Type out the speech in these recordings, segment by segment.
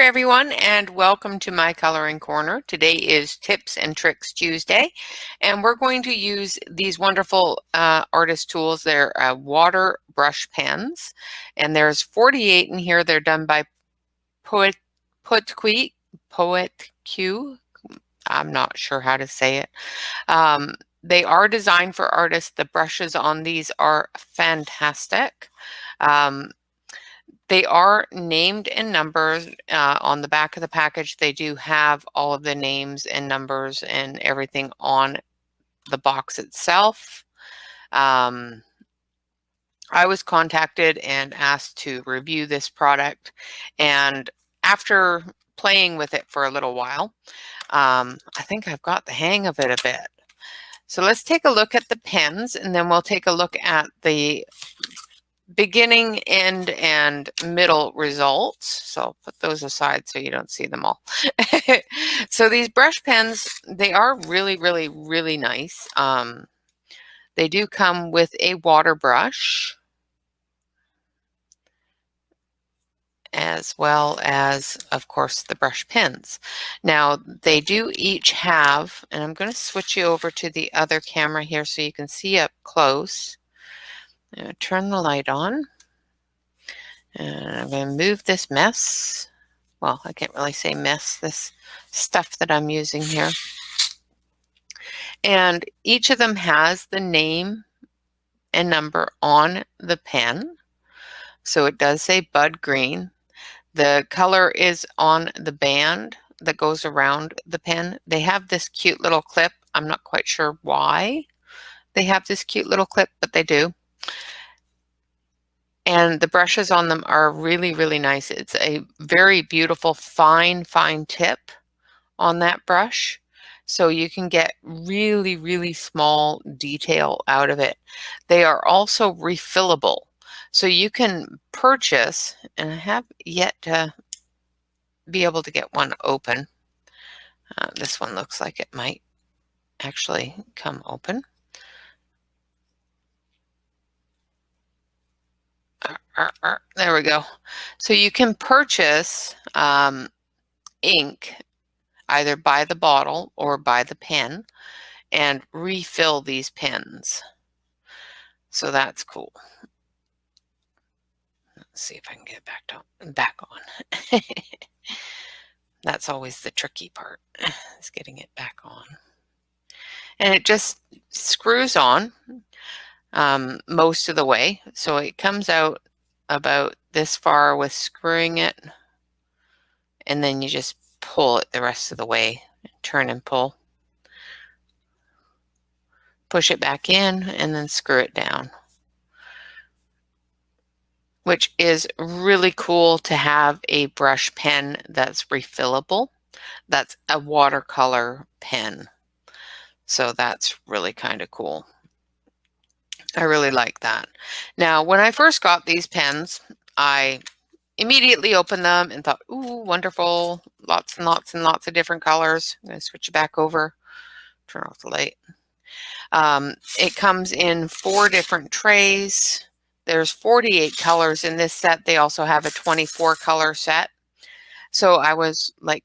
everyone, and welcome to my coloring corner. Today is Tips and Tricks Tuesday, and we're going to use these wonderful artist tools. They're water brush pens, and there's 48 in here. They're done by Poetique. I'm not sure how to say it. They are designed for artists. The brushes on these are fantastic. They are named and numbered on the back of the package. They do have all of the names and numbers and everything on the box itself. I was contacted and asked to review this product, and after playing with it for a little while, I think I've got the hang of it a bit. So let's take a look at the pens, and then we'll take a look at the beginning, end, and middle results. So I'll put those aside so you don't see them all. So these brush pens, they are really, really, really nice. They do come with a water brush, as well as, of course, the brush pens. Now, they do each have, and I'm going to switch you over to the other camera here so you can see up close. I'm going to turn the light on. And I'm going to move this mess. Well, I can't really say mess, this stuff that I'm using here. And each of them has the name and number on the pen. So it does say Bud Green. The color is on the band that goes around the pen. They have this cute little clip. I'm not quite sure why they have this cute little clip, but they do. And the brushes on them are really, really nice. It's a very beautiful, fine tip on that brush. So you can get really, really small detail out of it. They are also refillable. So you can purchase, and I have yet to be able to get one open. This one looks like it might actually come open. There we go. So you can purchase ink either by the bottle or by the pen and refill these pens. So that's cool. Let's see if I can get it back on. That's always the tricky part, is getting it back on. And it just screws on most of the way. So it comes out about this far with screwing it, and then you just pull it the rest of the way, turn and pull. Push it back in and then screw it down, which is really cool to have a brush pen that's refillable. That's a watercolor pen. So that's really kind of cool. I really like that. Now, when I first got these pens, I immediately opened them and thought, ooh, wonderful, lots and lots and lots of different colors. I'm going to switch it back over, turn off the light. It comes in 4 different trays. There's 48 colors in this set. They also have a 24 color set. So I was like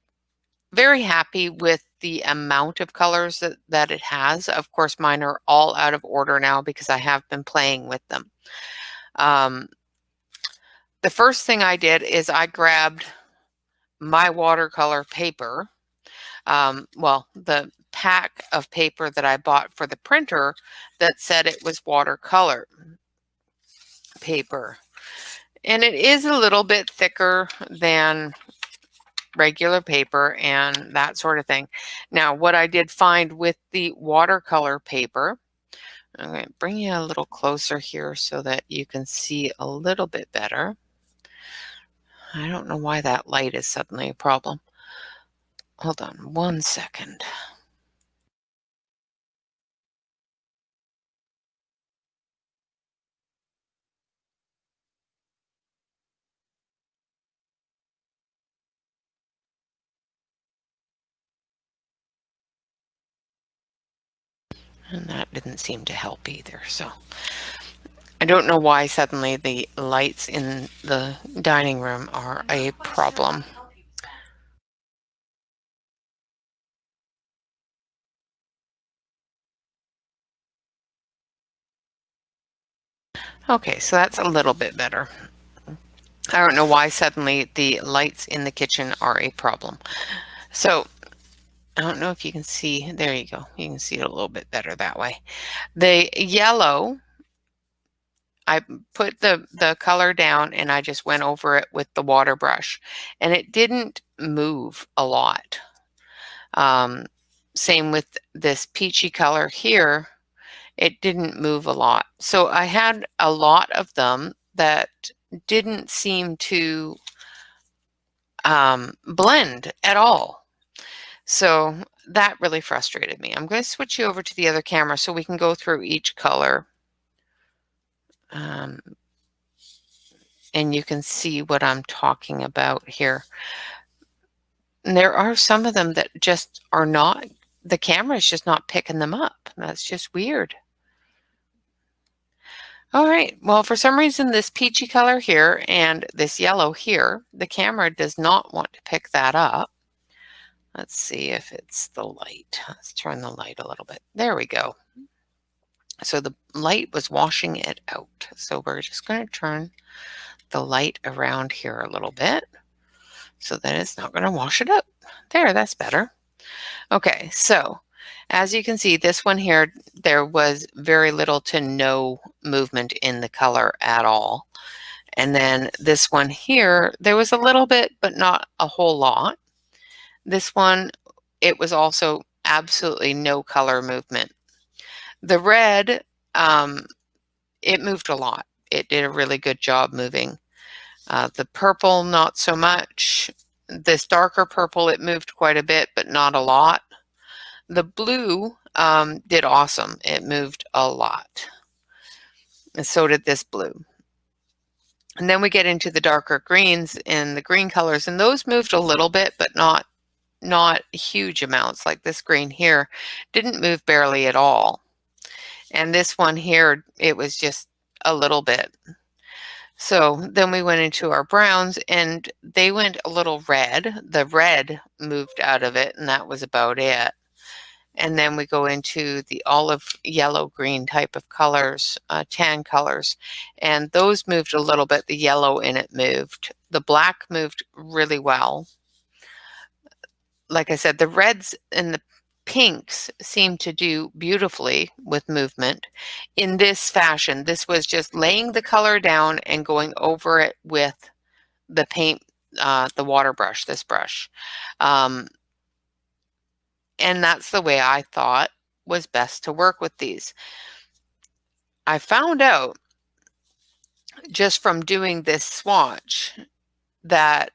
very happy with the amount of colors that it has. Of course, mine are all out of order now because I have been playing with them. The first thing I did is I grabbed my watercolor paper. Well, the pack of paper that I bought for the printer that said it was watercolor paper. And it is a little bit thicker than regular paper and that sort of thing. Now, what I did find with the watercolor paper, I'm going to bring you a little closer here so that you can see a little bit better. I don't know why that light is suddenly a problem. Hold on 1 second. And that didn't seem to help either. So I don't know why suddenly the lights in the dining room are a problem. Okay, so that's a little bit better. I don't know why suddenly the lights in the kitchen are a problem. So I don't know if you can see. There you go. You can see it a little bit better that way. The yellow, I put the color down and I just went over it with the water brush, and it didn't move a lot. Um, Same with this peachy color here. It didn't move a lot. So I had a lot of them that didn't seem to blend at all. So that really frustrated me. I'm going to switch you over to the other camera so we can go through each color. Um, and you can see what I'm talking about here. And there are some of them that just are not, the camera is just not picking them up. That's just weird. All right, well, for some reason, this peachy color here and this yellow here, the camera does not want to pick that up. Let's see if it's the light. Let's turn the light a little bit. There we go. So the light was washing it out. So we're just going to turn the light around here a little bit so that it's not going to wash it out. There, that's better. Okay, so as you can see, this one here, there was very little to no movement in the color at all. And then this one here, there was a little bit, but not a whole lot. This one, it was also absolutely no color movement. The red, it moved a lot. It did a really good job moving. The purple, not so much. This darker purple, it moved quite a bit, but not a lot. The blue did awesome. It moved a lot. And so did this blue. And then we get into the darker greens and the green colors, and those moved a little bit, but not huge amounts. Like this green here didn't move barely at all. And this one here, it was just a little bit. So then we went into our browns, and they went a little red. The red moved out of it, and that was about it. And then we go into the olive yellow green type of colors, tan colors, and those moved a little bit. The yellow in it moved. The black moved really well. Like I said, the reds and the pinks seem to do beautifully with movement in this fashion. This was just laying the color down and going over it with the paint, the water brush, this brush. And that's the way I thought was best to work with these. I found out just from doing this swatch that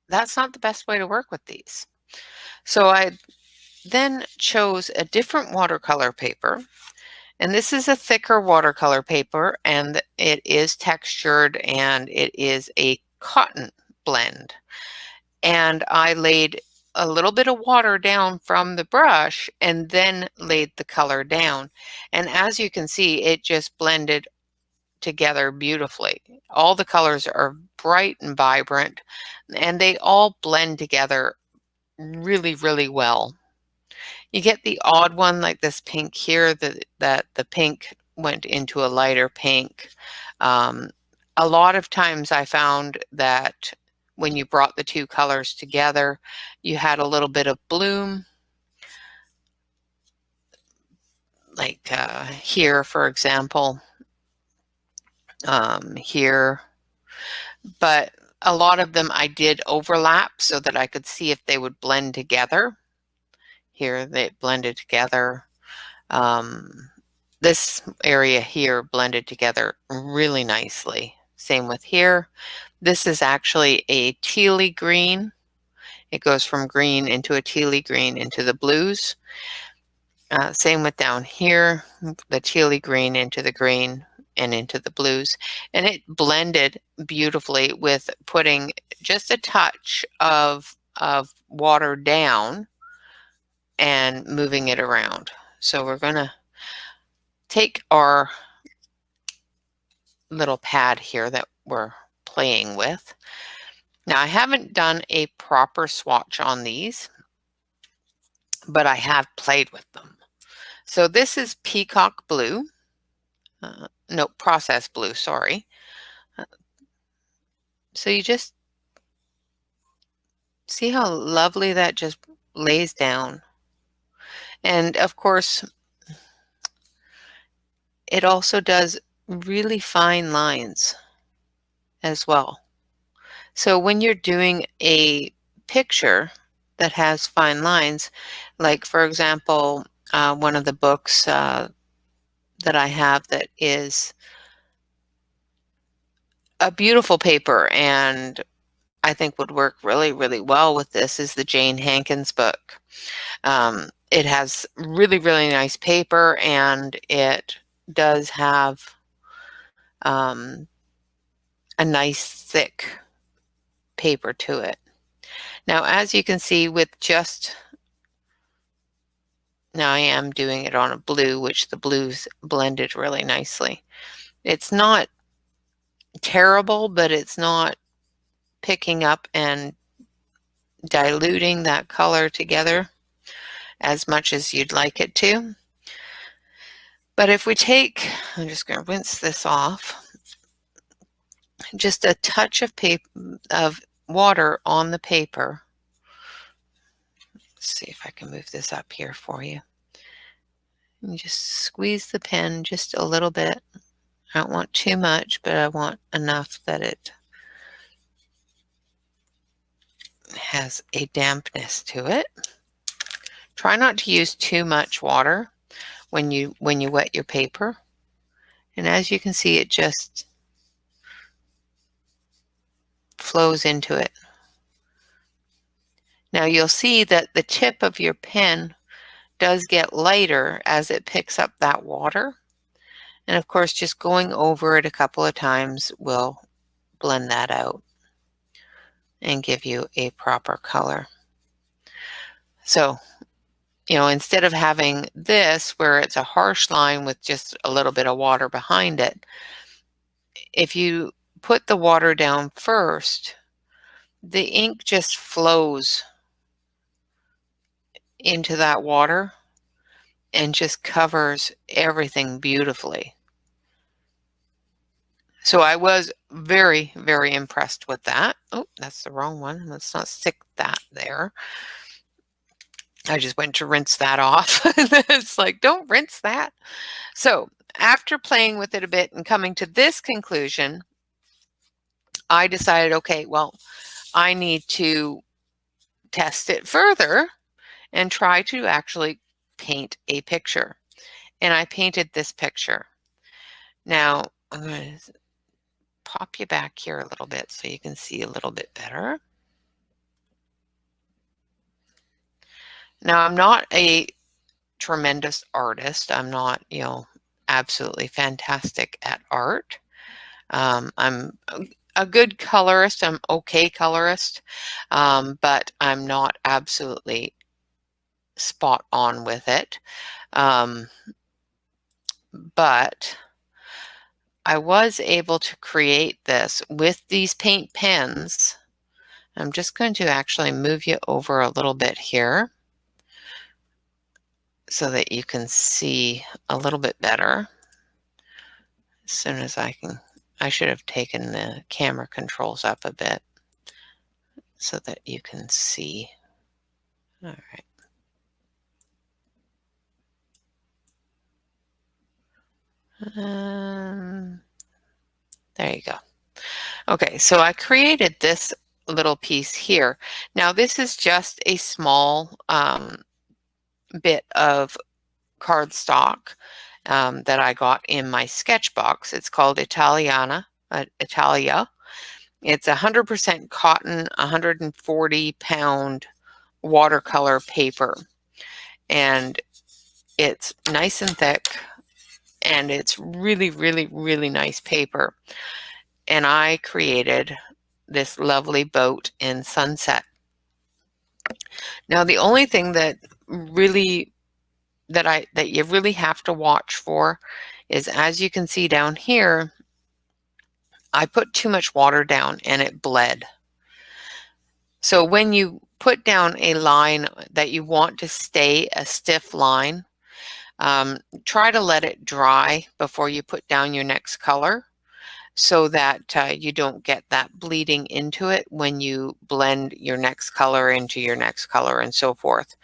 that's not the best way to work with these. So I then chose a different watercolor paper, and this is a thicker watercolor paper, and it is textured, and it is a cotton blend. And I laid a little bit of water down from the brush and then laid the color down. And as you can see, it just blended together beautifully. All the colors are bright and vibrant, and they all blend together really, really well. You get the odd one like this pink here, that the pink went into a lighter pink. A lot of times I found that when you brought the two colors together, you had a little bit of bloom, like here, for example, here. But a lot of them I did overlap so that I could see if they would blend together. Here, they blended together. This area here blended together really nicely. Same with here. This is actually a tealy green. It goes from green into a tealy green into the blues. Same with down here, the tealy green into the green and into the blues. And it blended beautifully with putting just a touch of water down and moving it around. So we're going to take our little pad here that we're playing with. Now, I haven't done a proper swatch on these, but I have played with them. So this is Peacock Blue. no, processed blue, sorry. Uh, So you just see how lovely that just lays down. And of course, it also does really fine lines as well. So when you're doing a picture that has fine lines, like for example, one of the books that I have that is a beautiful paper and I think would work really, really well with this is the Jane Hankins book. It has really, really nice paper and it does have um, a nice thick paper to it. Now, as you can see with just, now I am doing it on a blue, which the blues blended really nicely. It's not terrible, but it's not picking up and diluting that color together as much as you'd like it to. But if we take, I'm just going to rinse this off, just a touch of water on the paper. Let's see if I can move this up here for you. And just squeeze the pen just a little bit. I don't want too much, but I want enough that it has a dampness to it. Try not to use too much water when you wet your paper. And as you can see, it just flows into it. Now you'll see that the tip of your pen does get lighter as it picks up that water. And of course, just going over it a couple of times will blend that out and give you a proper color. So, instead of having this where it's a harsh line with just a little bit of water behind it, if you put the water down first, the ink just flows into that water and just covers everything beautifully. So I was very, very impressed with that. Oh, that's the wrong one. Let's not stick that there. I just went to rinse that off. It's like, don't rinse that. So after playing with it a bit and coming to this conclusion, I decided, okay, well, I need to test it further and try to actually paint a picture. And I painted this picture. Now, I'm going to pop you back here a little bit so you can see a little bit better. Now, I'm not a tremendous artist. I'm not, absolutely fantastic at art. I'm a good colorist. I'm okay colorist, but I'm not absolutely spot on with it. But I was able to create this with these paint pens. I'm just going to actually move you over a little bit here so that you can see a little bit better. As soon as I can, I should have taken the camera controls up a bit so that you can see. All right. There you go. Okay, so I created this little piece here. Now this is just a small bit of cardstock that I got in my sketch box. It's called Italia. It's 100% cotton, 140-pound watercolor paper. And it's nice and thick, and it's really, really, really nice paper. And I created this lovely boat in sunset. Now, the only thing that really that you really have to watch for is, as you can see down here, I put too much water down and it bled. So when you put down a line that you want to stay a stiff line, Try to let it dry before you put down your next color, so that you don't get that bleeding into it when you blend your next color into your next color and so forth.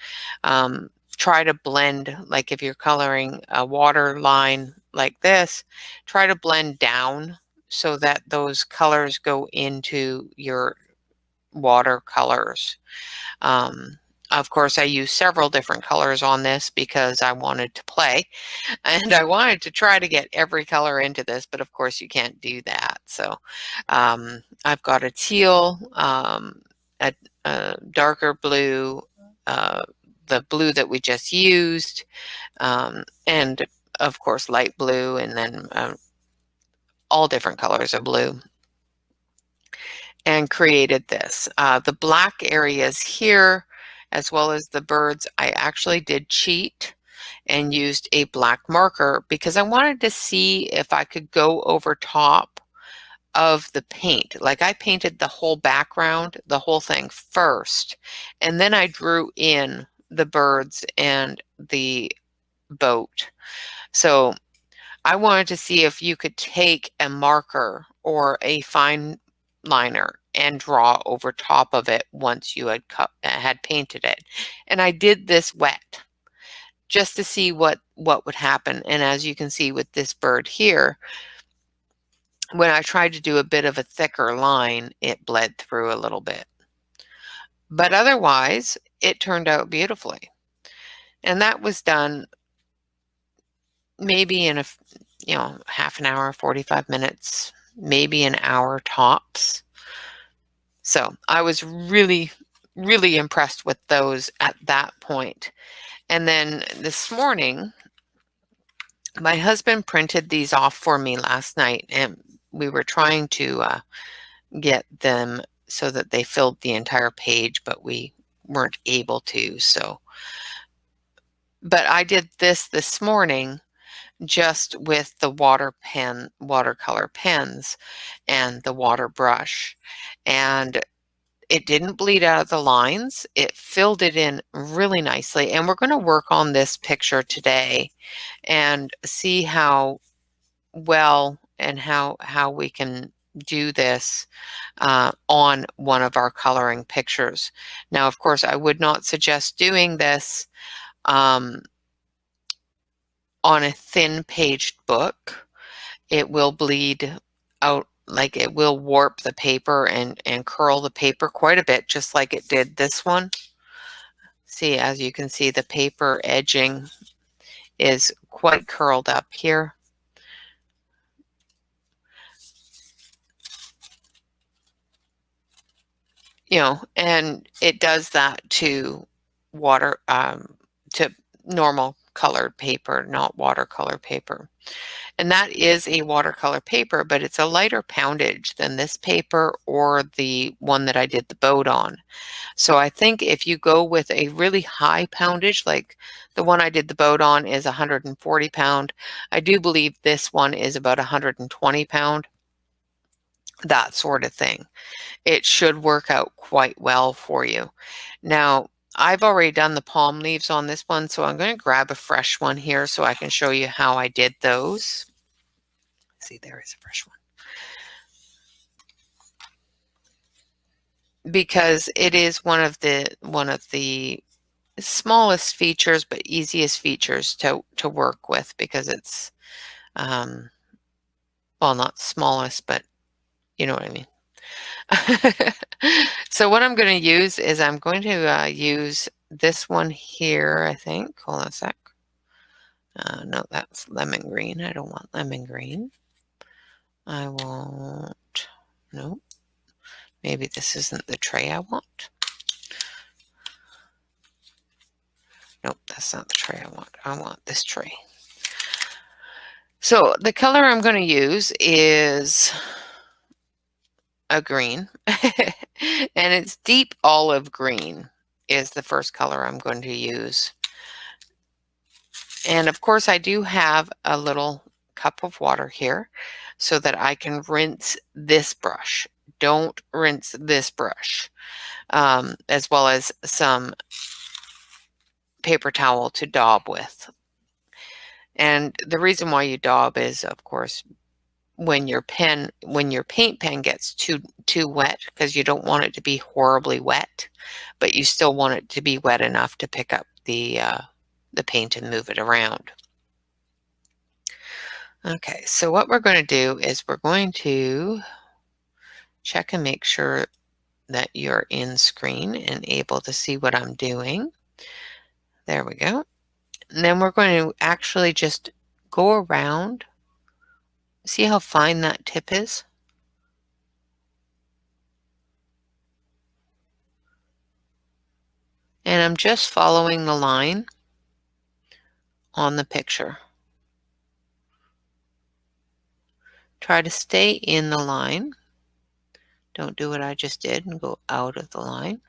Try to blend, like if you're coloring a water line like this, try to blend down so that those colors go into your watercolors. Um, of course, I use several different colors on this because I wanted to play. And I wanted to try to get every color into this, but of course you can't do that. So I've got a teal, a darker blue, uh, the blue that we just used, and of course light blue, and then all different colors of blue, and created this. The black areas here, as well as the birds, I actually did cheat and used a black marker because I wanted to see if I could go over top of the paint. Like I painted the whole background, the whole thing first, and then I drew in the birds and the boat. So I wanted to see if you could take a marker or a fine liner and draw over top of it once you had painted it. And I did this wet, just to see what would happen. And as you can see with this bird here, when I tried to do a bit of a thicker line, it bled through a little bit. But otherwise, it turned out beautifully. And that was done maybe in half an hour, 45 minutes, maybe an hour tops. So I was really, really impressed with those at that point. And then this morning, my husband printed these off for me last night, and we were trying to get them so that they filled the entire page, but we weren't able to. But I did this morning just with the watercolor pens and the water brush, and it didn't bleed out of the lines. It filled it in really nicely, and we're going to work on this picture today and see how well and how we can do this on one of our coloring pictures. Now, of course, I would not suggest doing this on a thin paged book. It will bleed out, like it will warp the paper and curl the paper quite a bit, just like it did this one. See, as you can see, the paper edging is quite curled up here. And it does that to to normal colored paper, not watercolor paper. And that is a watercolor paper, but it's a lighter poundage than this paper or the one that I did the boat on. So I think if you go with a really high poundage, like the one I did the boat on is 140 pound. I do believe this one is about 120 pound, that sort of thing. It should work out quite well for you. Now, I've already done the palm leaves on this one, so I'm going to grab a fresh one here so I can show you how I did those. See, there is a fresh one. Because it is one of the smallest features but easiest features to work with, because it's well, not smallest, but you know what I mean. So what I'm going to use is I'm going to use this one here, I think. Hold on a sec. No, that's lemon green. I don't want lemon green. I want, no, maybe this isn't the tray I want. Nope, that's not the tray I want. I want this tray. So the color I'm going to use is a green, and it's deep olive green is the first color I'm going to use. And of course, I do have a little cup of water here so that I can rinse this brush. Don't rinse this brush, as well as some paper towel to daub with. And the reason why you daub is, of course, when your paint pen gets too wet, because you don't want it to be horribly wet, but you still want it to be wet enough to pick up the paint and move it around. Okay, so what we're going to do is we're going to check and make sure that you're in screen and able to see what I'm doing. There we go. And then we're going to actually just go around. See how fine that tip is? And I'm just following the line on the picture. Try to stay in the line. Don't do what I just did and go out of the line.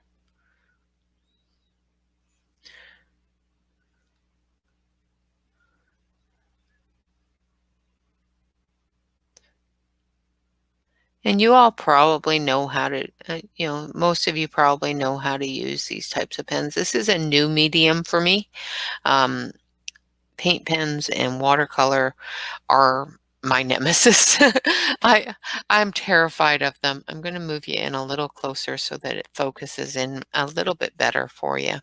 And you all probably know how to, most of you probably know how to use these types of pens. This is a new medium for me. Um, Paint pens and watercolor are my nemesis. I'm terrified of them. I'm going to move you in a little closer so that it focuses in a little bit better for you.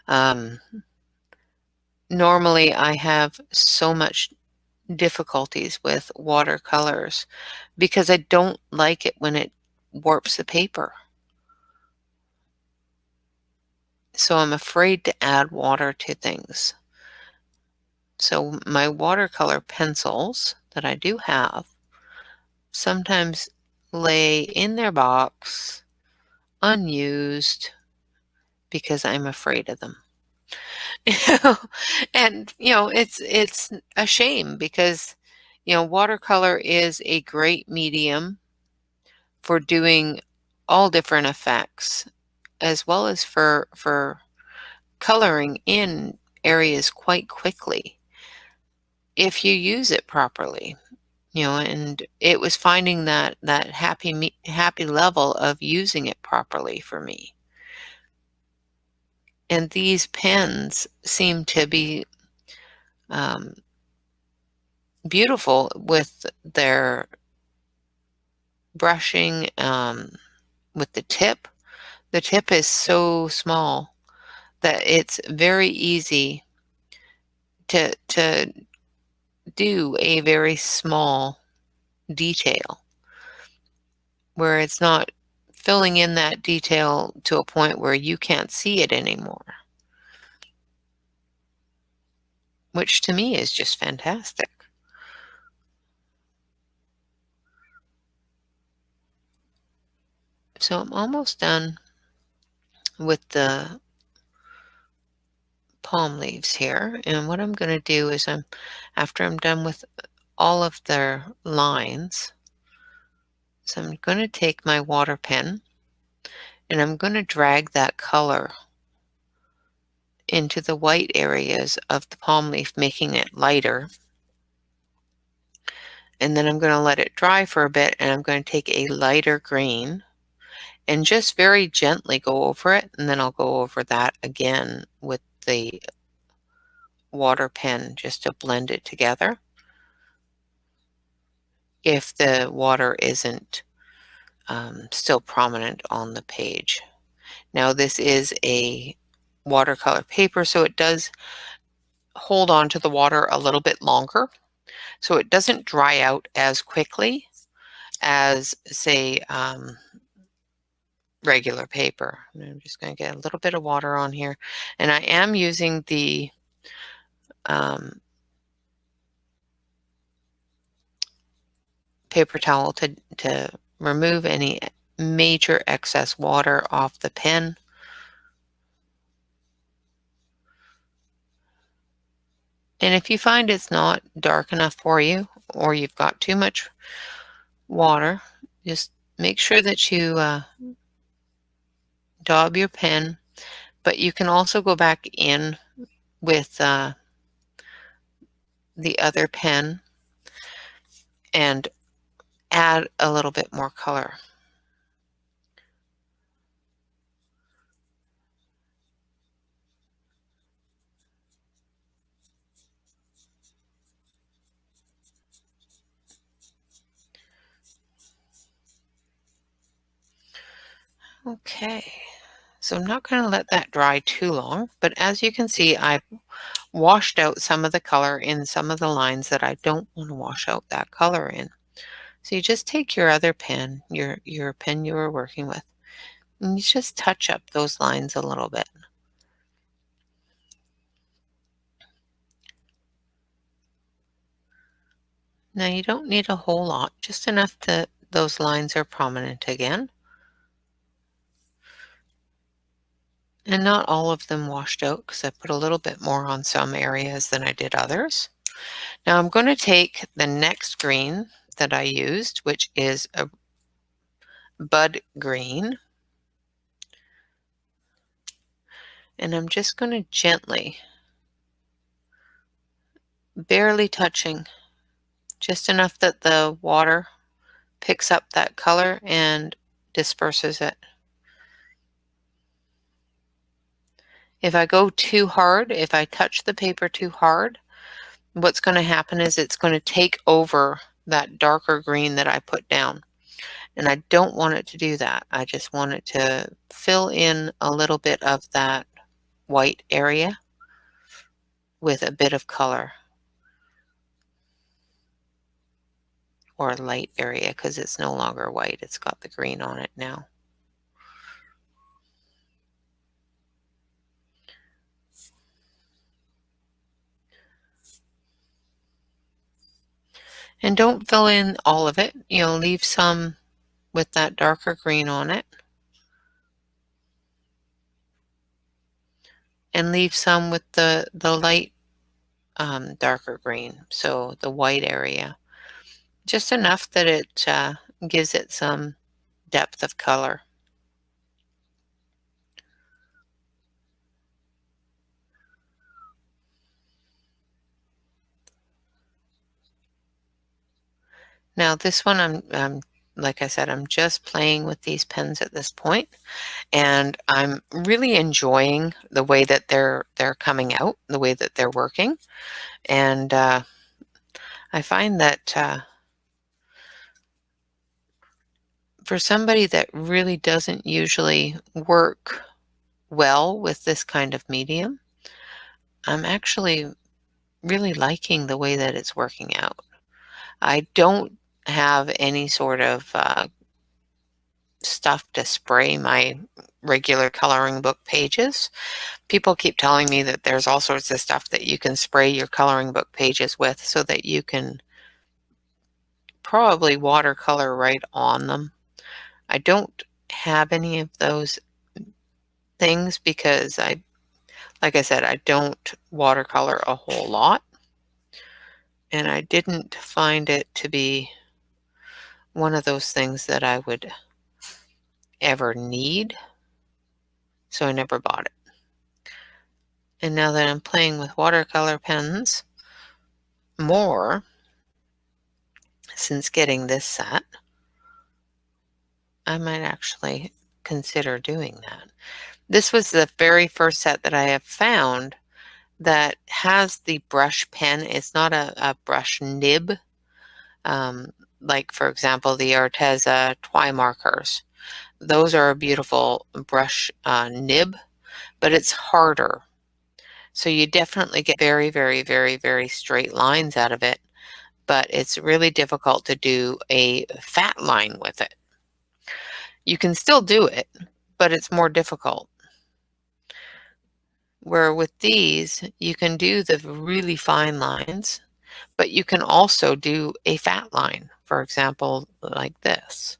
Um, Normally, I have so much difficulties with watercolors because I don't like it when it warps the paper. So I'm afraid to add water to things. So my watercolor pencils that I do have sometimes lay in their box unused because I'm afraid of them. You know, and it's a shame because watercolor is a great medium for doing all different effects as well as for coloring in areas quite quickly if you use it properly. And it was finding that happy level of using it properly for me. And these pens seem to be um, beautiful with their brushing, with the tip. The tip is so small that it's very easy to do a very small detail where it's not filling in that detail to a point where you can't see it anymore, which to me is just fantastic. So I'm almost done with the palm leaves here. And what I'm going to do is after I'm done with all of their lines, so I'm going to take my water pen and I'm going to drag that color into the white areas of the palm leaf, making it lighter. And then I'm going to let it dry for a bit and I'm going to take a lighter green and just very gently go over it. And then I'll go over that again with the water pen just to blend it together if the water isn't still prominent on the page. Now this is a watercolor paper, so it does hold on to the water a little bit longer. So it doesn't dry out as quickly as, say, regular paper. I'm just going to get a little bit of water on here. And I am using the paper towel to remove any major excess water off the pen. And if you find it's not dark enough for you or you've got too much water, just make sure that you daub your pen, but you can also go back in with the other pen and add a little bit more color. Okay, so I'm not going to let that dry too long, but as you can see, I've washed out some of the color in some of the lines that I don't want to wash out that color in. So you just take your other pen, your pen you were working with, and you just touch up those lines a little bit. Now you don't need a whole lot, just enough that those lines are prominent again. And not all of them washed out because I put a little bit more on some areas than I did others. Now I'm going to take the next green that I used, which is a bud green, and I'm just going to gently, barely touching, just enough that the water picks up that color and disperses it. If I go too hard, if I touch the paper too hard, what's going to happen is it's going to take over that darker green that I put down. And I don't want it to do that. I just want it to fill in a little bit of that white area with a bit of color, or light area, because it's no longer white. It's got the green on it now. And don't fill in all of it. Leave some with that darker green on it. And leave some with the light darker green, so the white area. Just enough that it gives it some depth of color. Now this one, I'm like I said, I'm just playing with these pens at this point, and I'm really enjoying the way that they're coming out, the way that they're working, and I find that for somebody that really doesn't usually work well with this kind of medium, I'm actually really liking the way that it's working out. I don't have any sort of stuff to spray my regular coloring book pages. People keep telling me that there's all sorts of stuff that you can spray your coloring book pages with so that you can probably watercolor right on them. I don't have any of those things because like I said, I don't watercolor a whole lot, and I didn't find it to be one of those things that I would ever need, so I never bought it. And now that I'm playing with watercolor pens more since getting this set, I might actually consider doing that. This was the very first set that I have found that has the brush pen. It's not a brush nib, like, for example, the Arteza Twi markers. Those are a beautiful brush nib, but it's harder. So you definitely get very, very, very, very straight lines out of it, but it's really difficult to do a fat line with it. You can still do it, but it's more difficult. Where with these, you can do the really fine lines, but you can also do a fat line, for example, like this.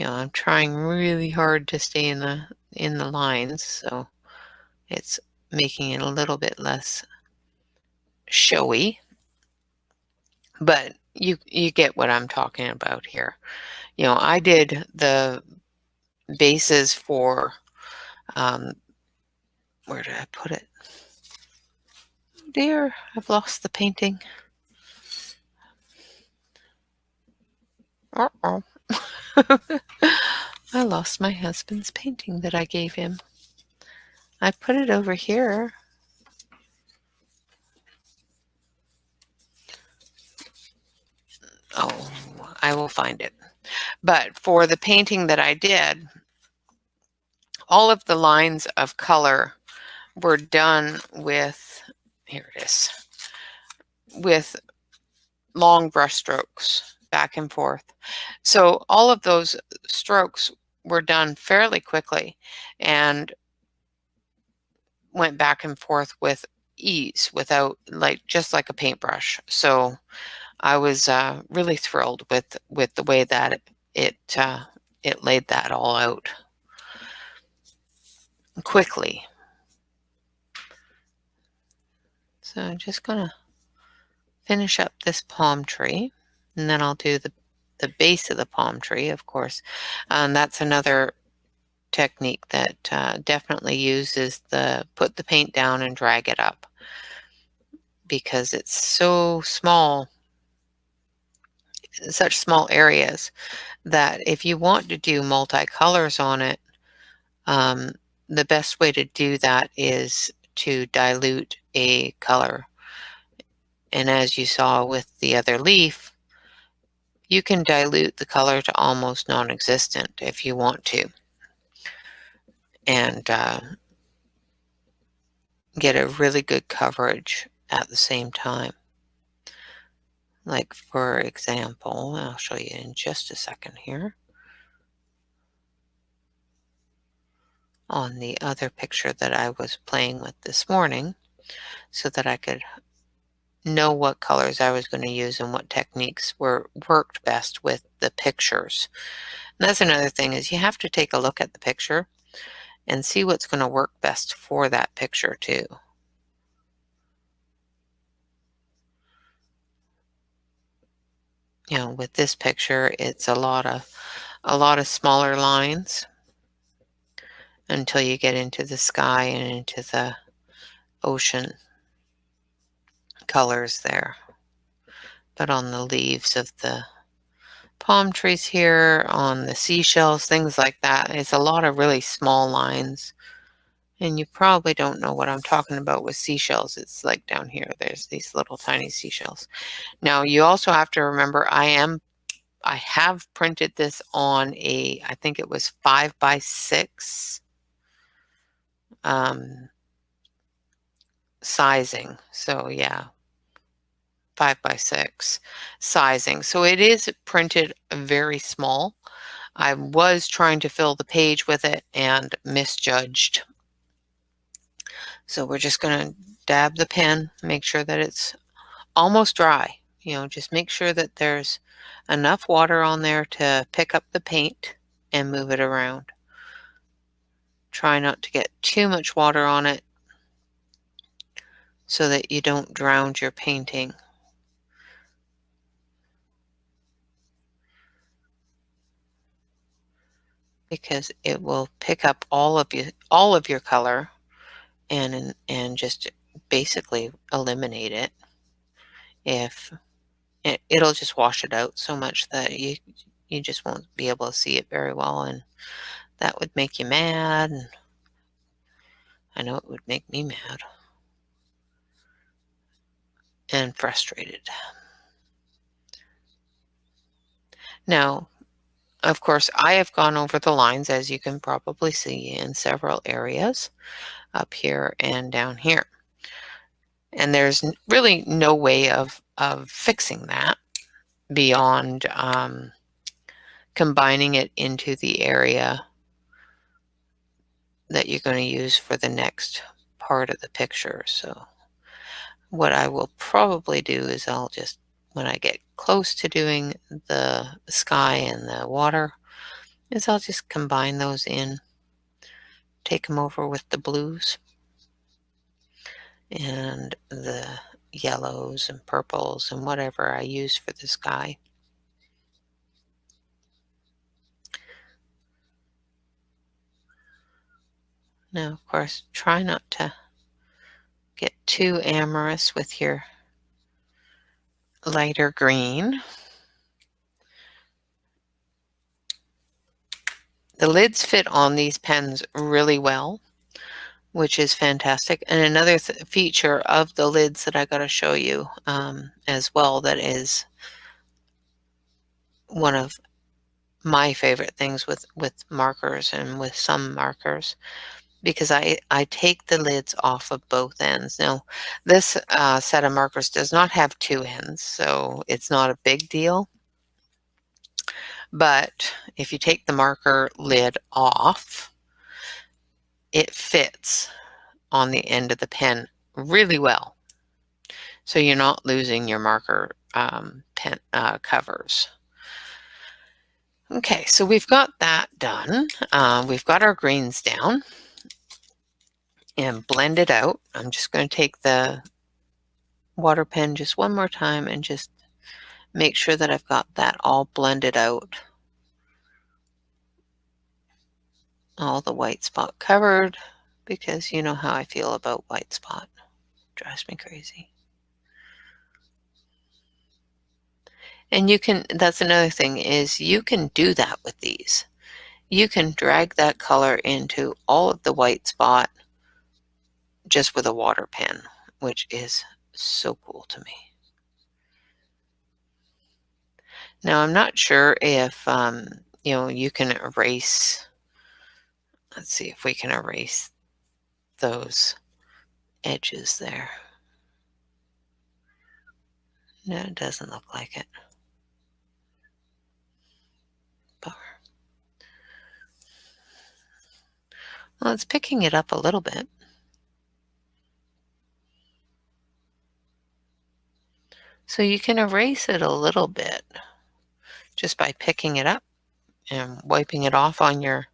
I'm trying really hard to stay in the lines, so it's making it a little bit less showy, but you get what I'm talking about here. I did the bases for where did I put it? Dear, I've lost the painting. Uh-oh. I lost my husband's painting that I gave him. I put it over here. Oh, I will find it. But for the painting that I did, all of the lines of color were done with, here it is, with long brush strokes back and forth. So all of those strokes were done fairly quickly and went back and forth with ease without just like a paintbrush. So I was really thrilled with the way that it laid that all out quickly. So I'm just gonna finish up this palm tree, and then I'll do the base of the palm tree, of course. That's another technique that definitely uses put the paint down and drag it up, because it's so small, such small areas, that if you want to do multicolors on it, um, the best way to do that is to dilute a color. And as you saw with the other leaf, you can dilute the color to almost non-existent if you want to, and get a really good coverage at the same time. Like, for example, I'll show you in just a second here. On the other picture that I was playing with this morning, so that I could know what colors I was going to use and what techniques worked best with the pictures. And that's another thing, is you have to take a look at the picture and see what's going to work best for that picture too. You know, with this picture, it's a lot of smaller lines until you get into the sky and into the ocean colors there. But on the leaves of the palm trees here, on the seashells, things like that, it's a lot of really small lines. And you probably don't know what I'm talking about with seashells. It's like down here, there's these little tiny seashells. Now, you also have to remember, I have printed this on I think it was 5x6 sizing. So yeah, 5x6 sizing. So it is printed very small. I was trying to fill the page with it and misjudged. So we're just going to dab the pen, make sure that it's almost dry. You know, just make sure that there's enough water on there to pick up the paint and move it around. Try not to get too much water on it so that you don't drown your painting. Because it will pick up all of your color and just basically eliminate it. If it'll just wash it out so much that you just won't be able to see it very well, and that would make you mad, and I know it would make me mad and frustrated. Now, of course, I have gone over the lines, as you can probably see, in several areas, up here and down here. And there's really no way of fixing that beyond combining it into the area that you're going to use for the next part of the picture. So what I will probably do is I'll just, when I get close to doing the sky and the water, is I'll just combine those in, take them over with the blues and the yellows and purples and whatever I use for the sky. Now, of course, try not to get too amorous with your lighter green. The lids fit on these pens really well, which is fantastic. And another feature of the lids that I got to show you as well that is one of my favorite things with markers and with some markers because I take the lids off of both ends. Now, this set of markers does not have two ends, so it's not a big deal. But if you take the marker lid off, it fits on the end of the pen really well. So you're not losing your marker pen covers. Okay, so we've got that done. We've got our greens down and blended out. I'm just going to take the water pen just one more time and just make sure that I've got that all blended out. All the white spot covered, because you know how I feel about white spot. Drives me crazy. And you can, that's another thing, is you can do that with these. You can drag that color into all of the white spot just with a water pen, which is so cool to me. Now, I'm not sure if, you can erase, let's see if we can erase those edges there. No, it doesn't look like it. Bummer. Well, it's picking it up a little bit. So you can erase it a little bit just by picking it up and wiping it off on your.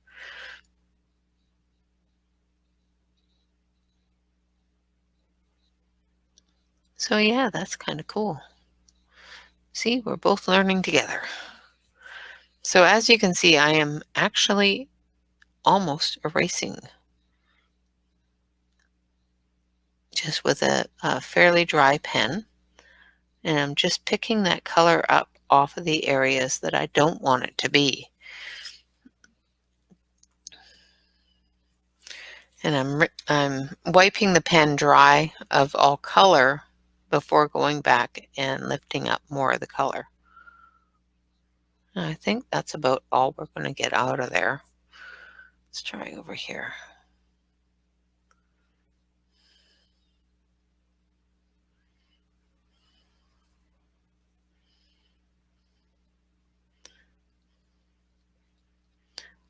So yeah, that's kind of cool. See, we're both learning together. So as you can see, I am actually almost erasing just with a fairly dry pen. And I'm just picking that color up off of the areas that I don't want it to be. And I'm wiping the pen dry of all color before going back and lifting up more of the color. And I think that's about all we're going to get out of there. Let's try over here.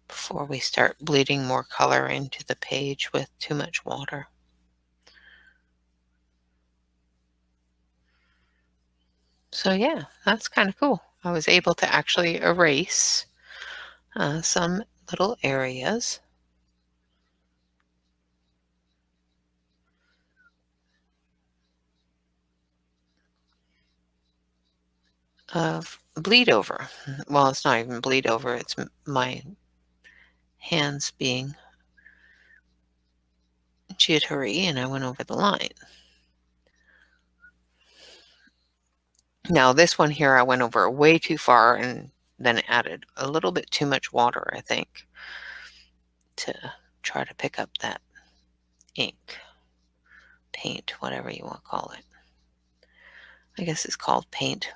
Before we start bleeding more color into the page with too much water. So yeah, that's kind of cool. I was able to actually erase some little areas of bleed over. Well, it's not even bleed over, it's my hands being jittery and I went over the line. Now this one here I went over way too far and then added a little bit too much water, I think, to try to pick up that ink, paint, whatever you want to call it. I guess it's called paint.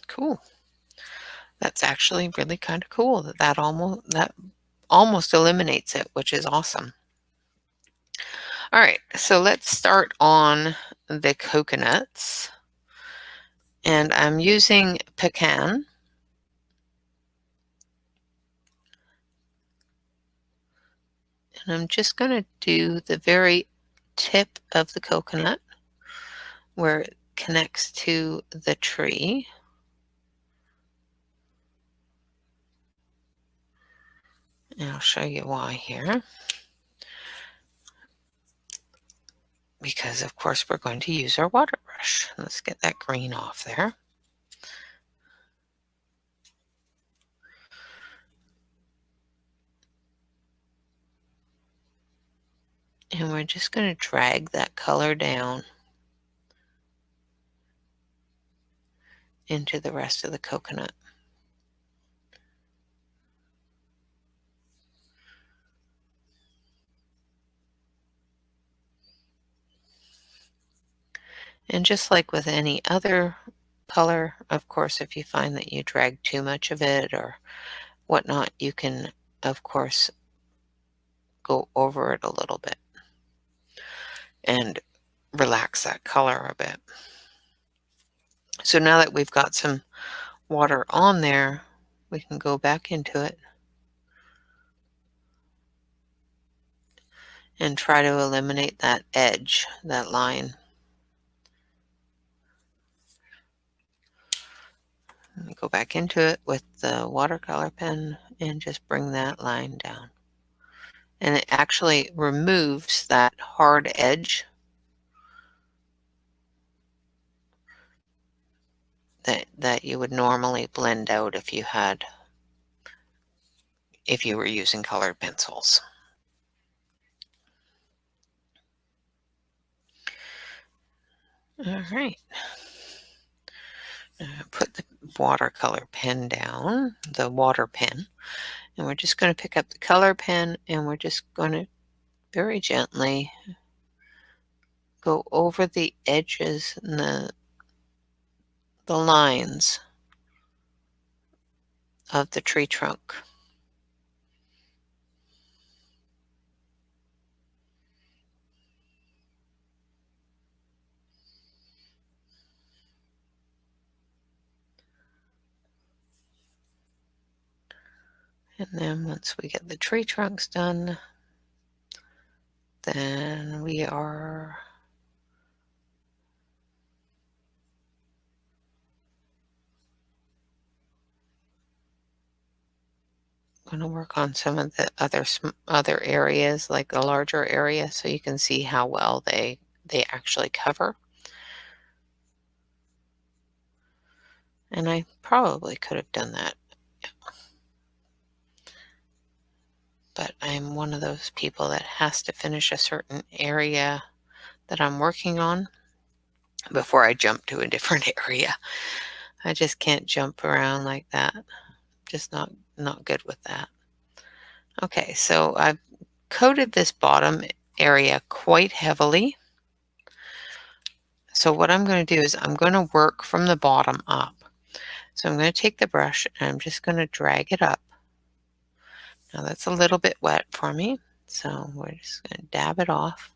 Cool. That's actually really kind of cool that almost eliminates it, which is awesome. All right, so let's start on the coconuts. And I'm using pecan. And I'm just going to do the very tip of the coconut where it connects to the tree. And I'll show you why here. Because of course we're going to use our water brush. Let's get that green off there. And we're just going to drag that color down into the rest of the coconut. And just like with any other color, of course, if you find that you drag too much of it or whatnot, you can, of course, go over it a little bit and relax that color a bit. So now that we've got some water on there, we can go back into it and try to eliminate that edge, that line. Go back into it with the watercolor pen and just bring that line down. And it actually removes that hard edge that you would normally blend out if you were using colored pencils. All right. Put the watercolor pen down, the water pen, and we're just going to pick up the color pen and we're just going to very gently go over the edges and the lines of the tree trunk. And then once we get the tree trunks done, then we are going to work on some of the other areas, like the larger area, so you can see how well they actually cover. And I probably could have done that, but I'm one of those people that has to finish a certain area that I'm working on before I jump to a different area. I just can't jump around like that. Just not good with that. Okay, so I've coated this bottom area quite heavily. So what I'm going to do is I'm going to work from the bottom up. So I'm going to take the brush and I'm just going to drag it up. Now that's a little bit wet for me, so we're just going to dab it off.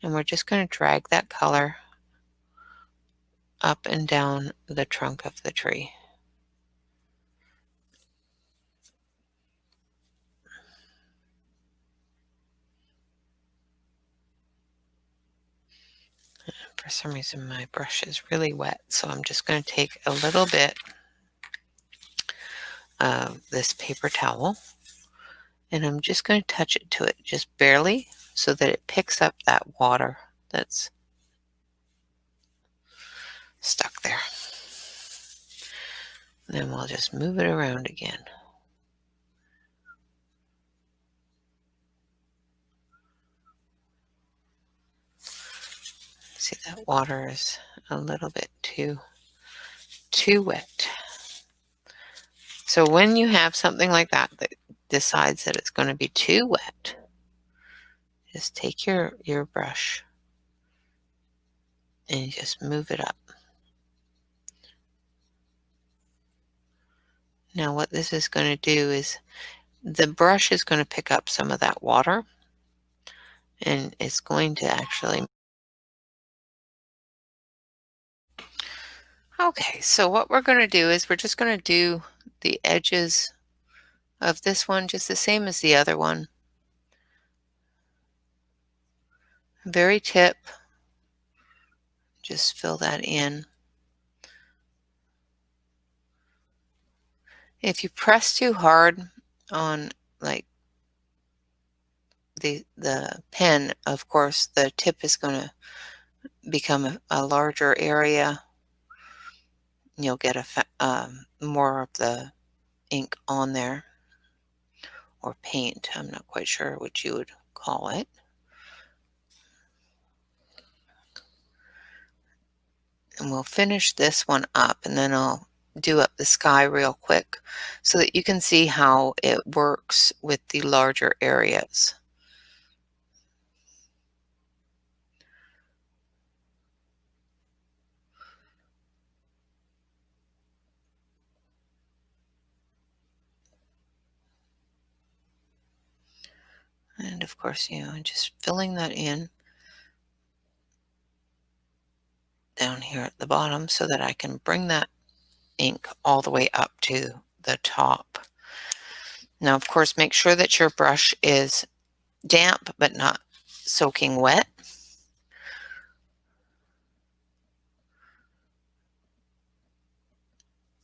And we're just going to drag that color up and down the trunk of the tree. For some reason my brush is really wet, so I'm just going to take a little bit of this paper towel and I'm just going to touch it to it just barely so that it picks up that water that's stuck there. And then we'll just move it around again. See, that water is a little bit too wet. So when you have something like that that decides that it's going to be too wet, just take your brush and you just move it up. Now what this is going to do is the brush is going to pick up some of that water and it's going to actually... Okay, so what we're going to do is we're just going to do the edges of this one just the same as the other one. Very tip, just fill that in. If you press too hard on like the pen, of course, the tip is going to become a larger area. You'll get more of the ink on there, or paint. I'm not quite sure what you would call it. And we'll finish this one up, and then I'll do up the sky real quick so that you can see how it works with the larger areas. And of course, just filling that in down here at the bottom so that I can bring that ink all the way up to the top. Now, of course, make sure that your brush is damp but not soaking wet.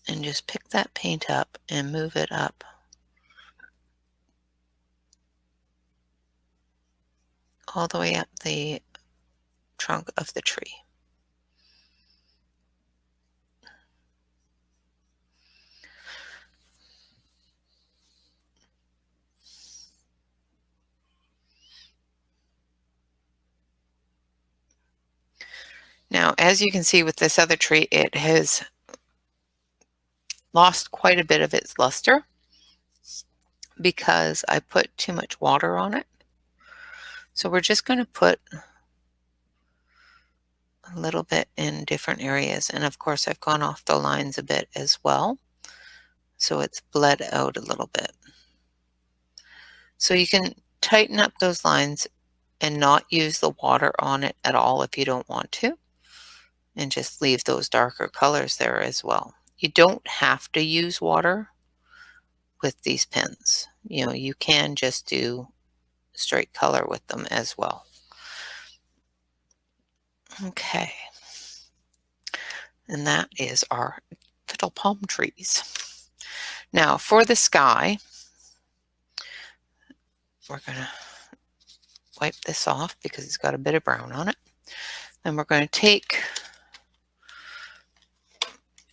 And just pick that paint up and move it up all the way up the trunk of the tree. Now, as you can see with this other tree, it has lost quite a bit of its luster because I put too much water on it. So we're just going to put a little bit in different areas. And of course, I've gone off the lines a bit as well. So it's bled out a little bit. So you can tighten up those lines and not use the water on it at all if you don't want to, and just leave those darker colors there as well. You don't have to use water with these pens. You can just do straight color with them as well. Okay. And that is our little palm trees. Now for the sky, we're going to wipe this off because it's got a bit of brown on it. Then we're going to take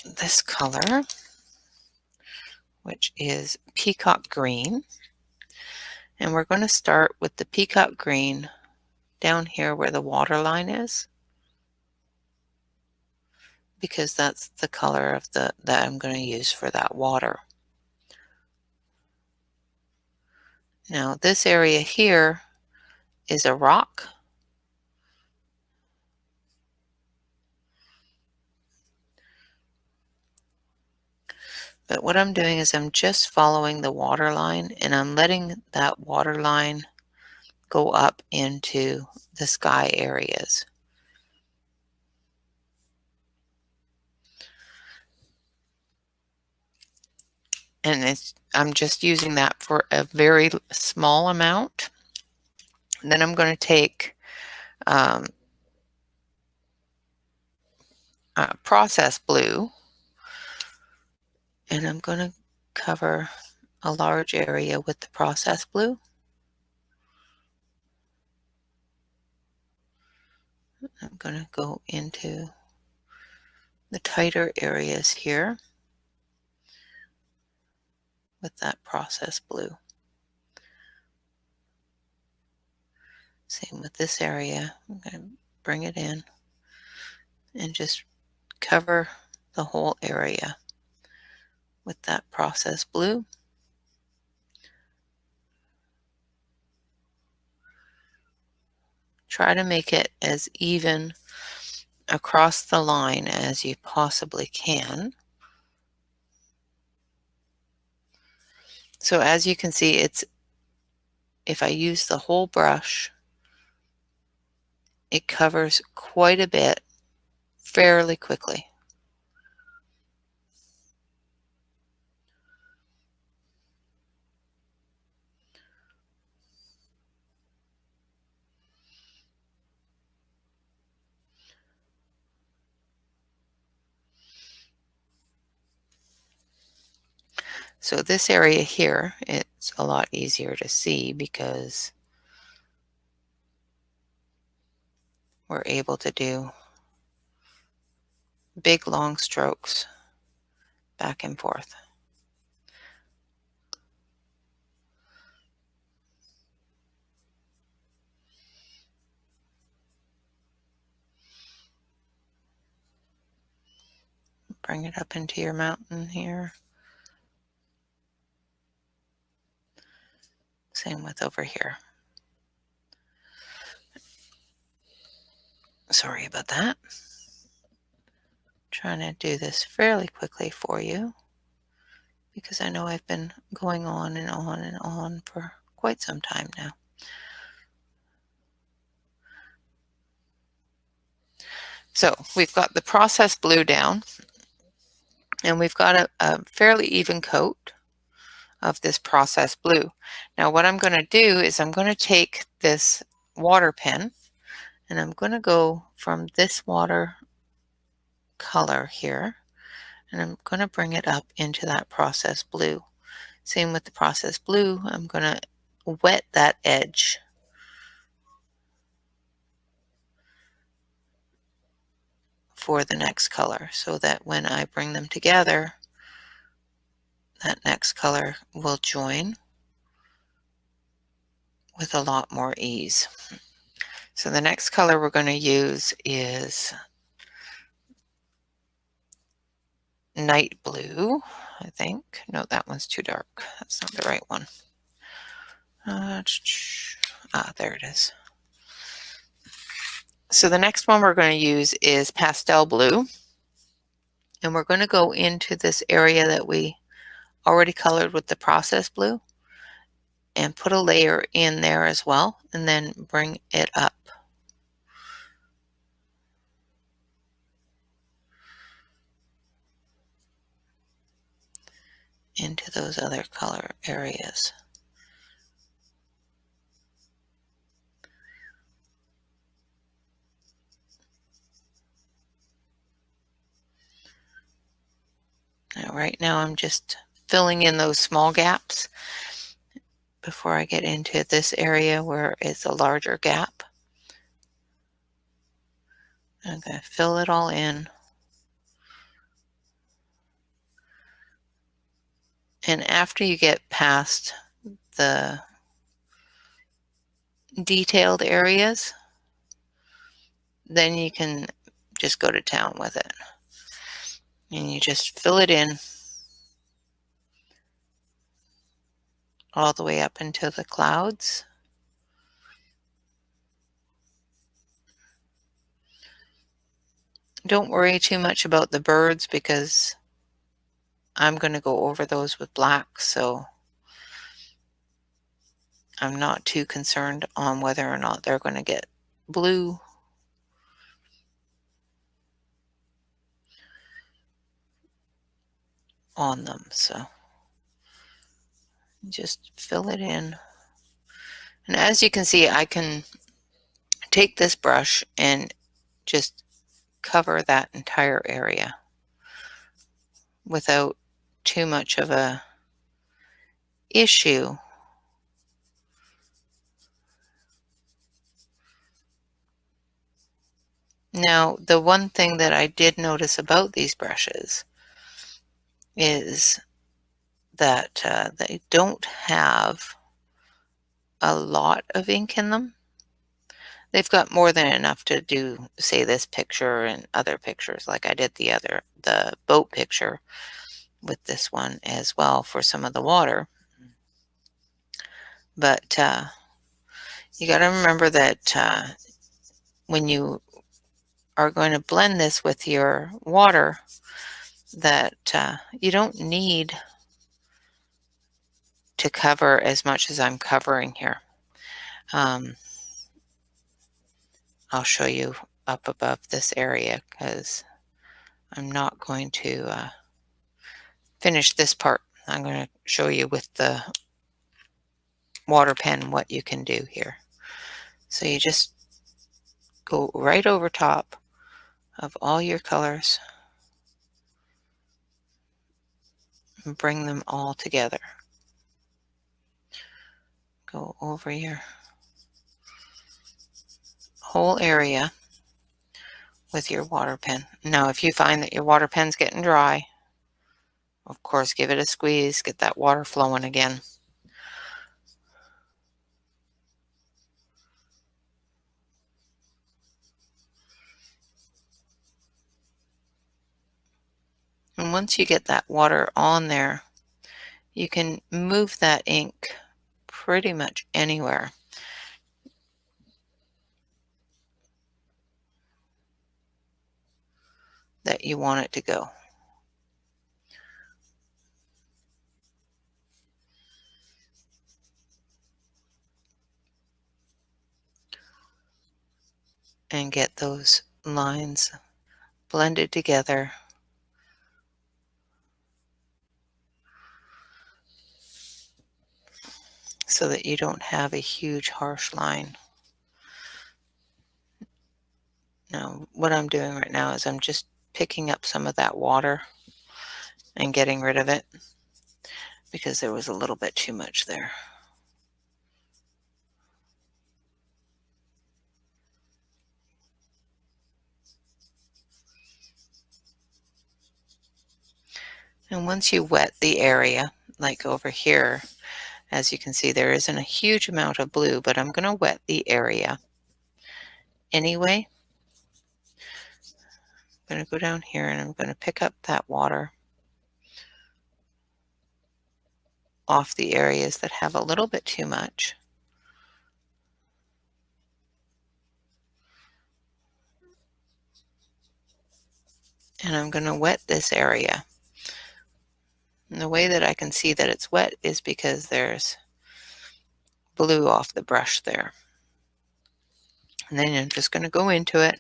this color, which is peacock green, and we're going to start with the peacock green down here where the water line is, because that's the color of that I'm going to use for that water. Now this area here is a rock. But what I'm doing is I'm just following the water line, and I'm letting that water line go up into the sky areas. And I'm just using that for a very small amount. And then I'm going to take process blue, and I'm going to cover a large area with the process blue. I'm going to go into the tighter areas here with that process blue. Same with this area. I'm going to bring it in and just cover the whole area with that process blue. Try to make it as even across the line as you possibly can. So as you can see, if I use the whole brush, it covers quite a bit fairly quickly. So this area here, it's a lot easier to see because we're able to do big long strokes back and forth. Bring it up into your mountain here. Same with over here. Sorry about that. Trying to do this fairly quickly for you because I know I've been going on and on and on for quite some time now. So we've got the processed blue down, and we've got a fairly even coat of this processed blue. Now what I'm going to do is I'm going to take this water pen, and I'm going to go from this water color here, and I'm going to bring it up into that processed blue. Same with the processed blue, I'm going to wet that edge for the next color so that when I bring them together, that next color will join with a lot more ease. So the next color we're going to use is night blue, I think. No, that one's too dark. That's not the right one. There it is. So the next one we're going to use is pastel blue. And we're going to go into this area that we already colored with the processed blue and put a layer in there as well, and then bring it up into those other color areas. Now, right now I'm just filling in those small gaps before I get into this area where it's a larger gap. I'm going to fill it all in. And after you get past the detailed areas, then you can just go to town with it. And you just fill it in all the way up into the clouds. Don't worry too much about the birds because I'm going to go over those with black, so I'm not too concerned on whether or not they're going to get blue. On them, so just fill it in. And as you can see, I can take this brush and just cover that entire area without too much of a issue. Now, the one thing that I did notice about these brushes is that they don't have a lot of ink in them. They've got more than enough to do, say, this picture and other pictures, like I did the boat picture with this one as well for some of the water. But you got to remember that when you are going to blend this with your water, that you don't need to cover as much as I'm covering here. I'll show you up above this area because I'm not going to finish this part. I'm going to show you with the water pen what you can do here. So you just go right over top of all your colors and bring them all together. Go over your whole area with your water pen. Now, if you find that your water pen's getting dry, of course, give it a squeeze, get that water flowing again. And once you get that water on there, you can move that ink pretty much anywhere that you want it to go. and get those lines blended together so that you don't have a huge harsh line. Now, what I'm doing right now is I'm just picking up some of that water and getting rid of it because there was a little bit too much there. And once you wet the area, like over here, as you can see, there isn't a huge amount of blue, but I'm going to wet the area anyway. I'm going to go down here and I'm going to pick up that water off the areas that have a little bit too much. And I'm going to wet this area. And the way that I can see that it's wet is because there's blue off the brush there. And then I'm just going to go into it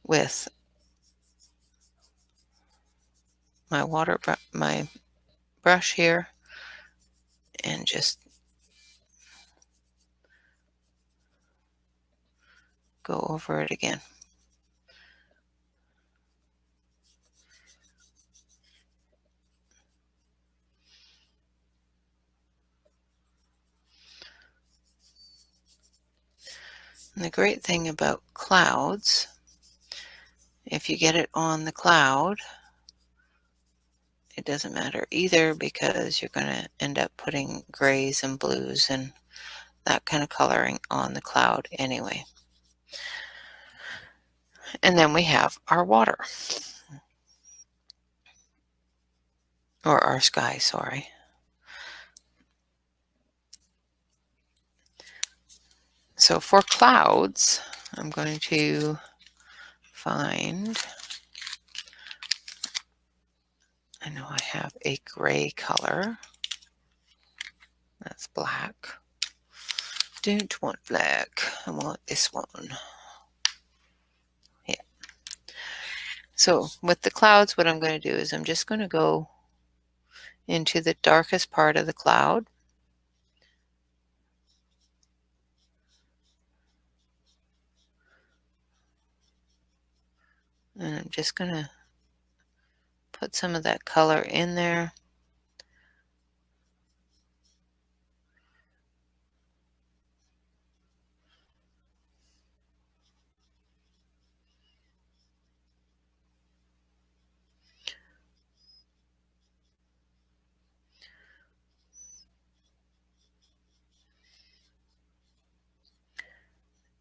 with my my brush here and just go over it again. And the great thing about clouds, if you get it on the cloud, it doesn't matter either because you're going to end up putting grays and blues and that kind of coloring on the cloud anyway. And then we have our water, or our sky, sorry. So for clouds, I'm going to find, I know I have a gray color. That's black. Don't want black. I want this one. Yeah. So with the clouds, what I'm going to do is I'm just going to go into the darkest part of the cloud. And I'm just going to put some of that color in there.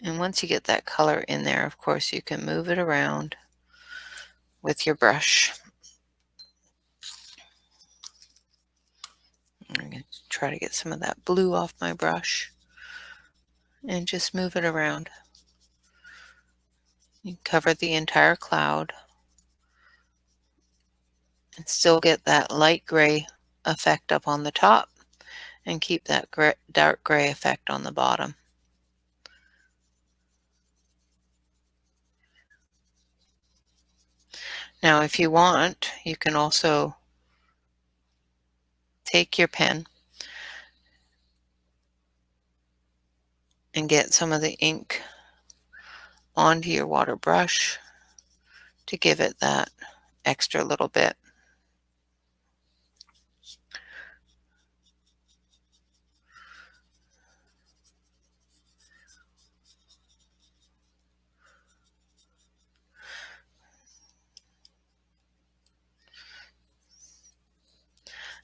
And once you get that color in there, of course, you can move it around with your brush. I'm going to try to get some of that blue off my brush and just move it around. You cover the entire cloud and still get that light gray effect up on the top and keep that dark gray effect on the bottom. Now, if you want, you can also take your pen and get some of the ink onto your water brush to give it that extra little bit.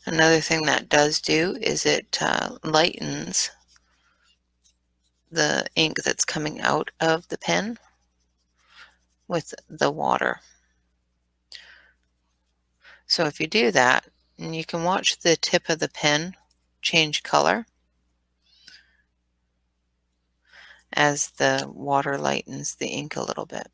Another thing that does do is it lightens the ink that's coming out of the pen with the water. So if you do that, and you can watch the tip of the pen change color as the water lightens the ink a little bit.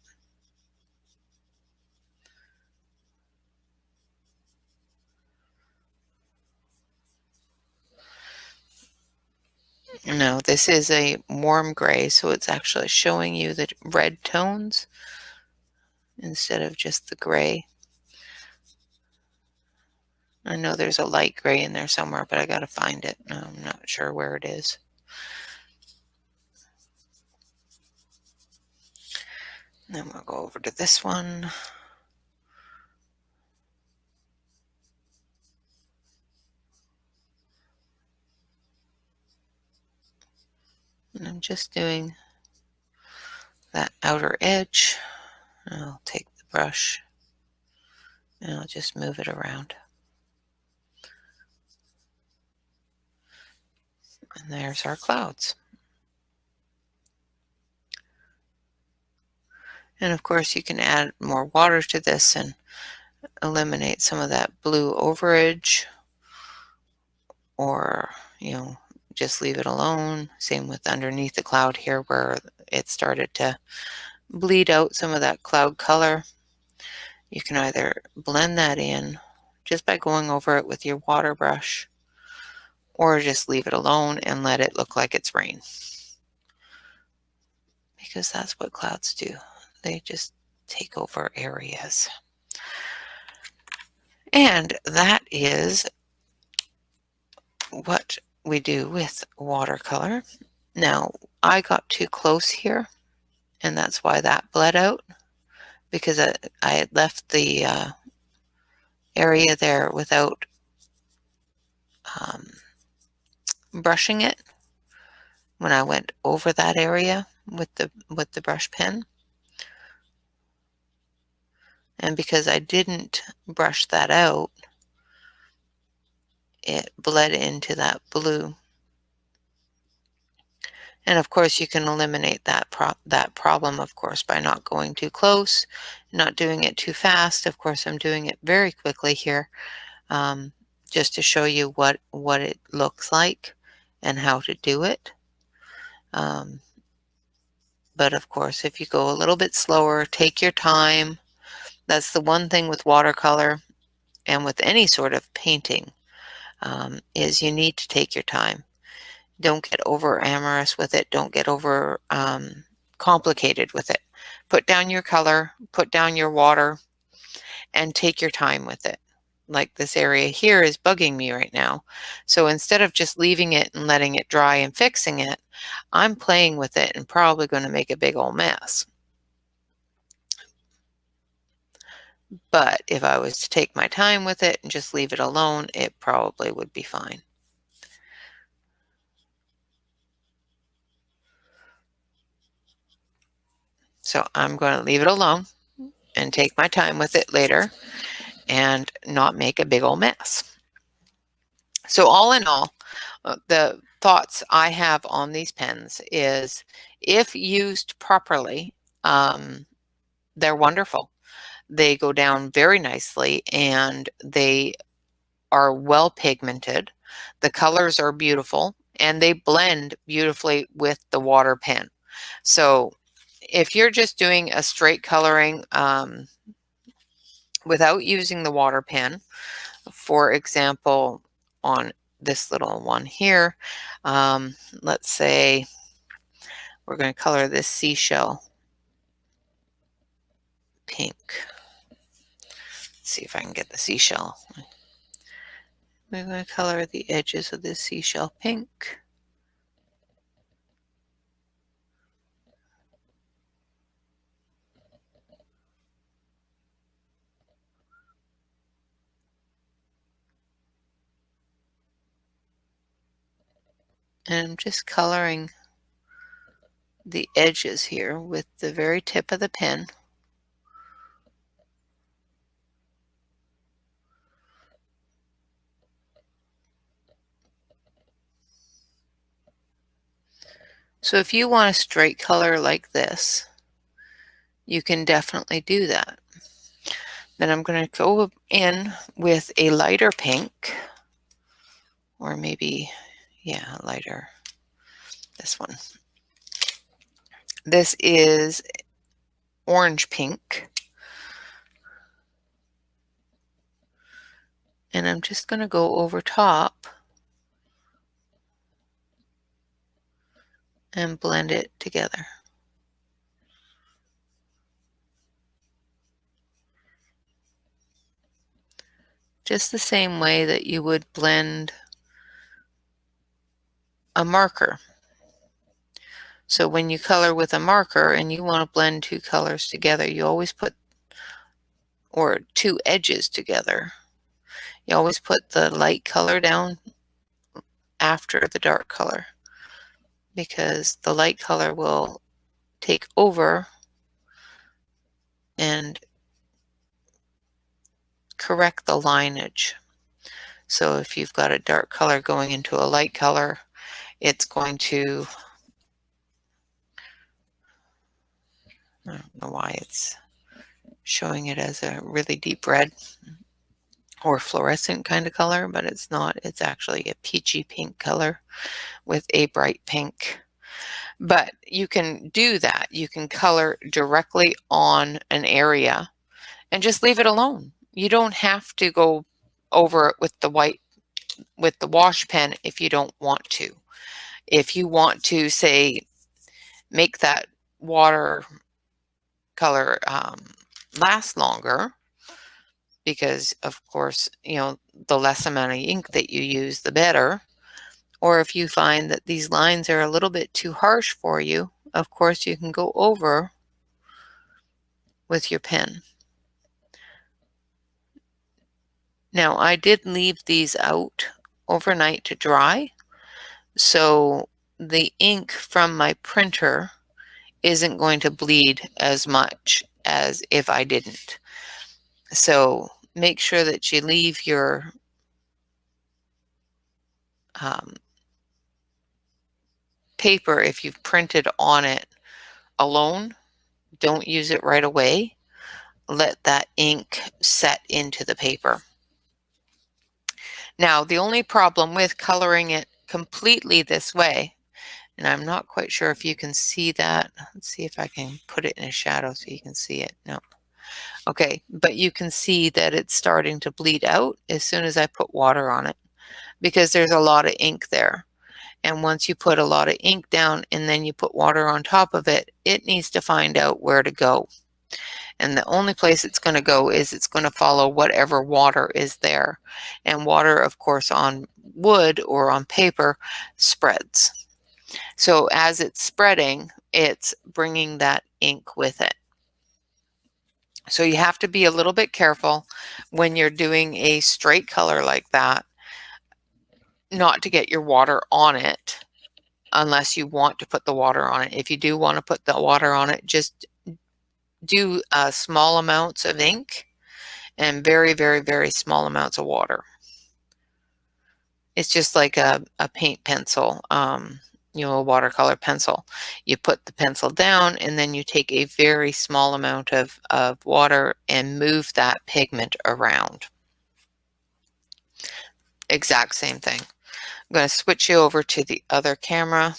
No, this is a warm gray, so it's actually showing you the red tones instead of just the gray. I know there's a light gray in there somewhere, but I gotta find it. I'm not sure where it is. Then we'll go over to this one. And I'm just doing that outer edge. I'll take the brush and I'll just move it around. And there's our clouds. And of course you can add more water to this and eliminate some of that blue overage, or, just leave it alone. Same with underneath the cloud here where it started to bleed out some of that cloud color. You can either blend that in just by going over it with your water brush, or just leave it alone and let it look like it's rain. Because that's what clouds do. They just take over areas. And that is what we do with watercolor. Now, I got too close here, and that's why that bled out, because I had left the area there without um, brushing it when I went over that area with the brush pen. And because I didn't brush that out, it bled into that blue. And of course, you can eliminate that problem, of course, by not going too close, not doing it too fast. Of course, I'm doing it very quickly here, just to show you what it looks like and how to do it. But of course, if you go a little bit slower, take your time. That's the one thing with watercolor and with any sort of painting, is you need to take your time. Don't get over amorous with it. Don't get over complicated with it. Put down your color, put down your water, and take your time with it. Like this area here is bugging me right now. So instead of just leaving it and letting it dry and fixing it, I'm playing with it and probably going to make a big old mess. But if I was to take my time with it and just leave it alone, it probably would be fine. So I'm going to leave it alone and take my time with it later and not make a big old mess. So all in all, the thoughts I have on these pens is, if used properly, they're wonderful. They go down very nicely and they are well pigmented. The colors are beautiful and they blend beautifully with the water pen. So if you're just doing a straight coloring without using the water pen, for example, on this little one here, let's say we're going to color this seashell pink. Let's see if I can get the seashell. We're going to color the edges of this seashell pink. And I'm just coloring the edges here with the very tip of the pen. So if you want a straight color like this, you can definitely do that. Then I'm going to go in with a lighter pink, or maybe, yeah, lighter, this one. This is orange pink. And I'm just going to go over top and blend it together. Just the same way that you would blend a marker. So when you color with a marker and you want to blend two colors together, you always put, or two edges together, you always put the light color down after the dark color, because the light color will take over and correct the lineage. So if you've got a dark color going into a light color, it's going to, I don't know why it's showing it as a really deep red or fluorescent kind of color, but it's not. It's actually a peachy pink color with a bright pink. But you can do that. You can color directly on an area and just leave it alone. You don't have to go over it with the white, with the wash pen if you don't want to. If you want to, say, make that water color last longer, because of course, the less amount of ink that you use, the better. Or if you find that these lines are a little bit too harsh for you, of course you can go over with your pen. Now, I did leave these out overnight to dry, so the ink from my printer isn't going to bleed as much as if I didn't. So make sure that you leave your paper, if you've printed on it, alone. Don't use it right away. Let that ink set into the paper. Now, the only problem with coloring it completely this way, and I'm not quite sure if you can see that. Let's see if I can put it in a shadow so you can see it. No. Okay, but you can see that it's starting to bleed out as soon as I put water on it, because there's a lot of ink there. And once you put a lot of ink down and then you put water on top of it, it needs to find out where to go. And the only place it's going to go is it's going to follow whatever water is there. And water, of course, on wood or on paper spreads. So as it's spreading, it's bringing that ink with it. So you have to be a little bit careful when you're doing a straight color like that, not to get your water on it unless you want to put the water on it. If you do want to put the water on it, just do small amounts of ink and very, very, very small amounts of water. It's just like a paint pencil, a watercolor pencil. You put the pencil down and then you take a very small amount of water and move that pigment around. Exact same thing. I'm going to switch you over to the other camera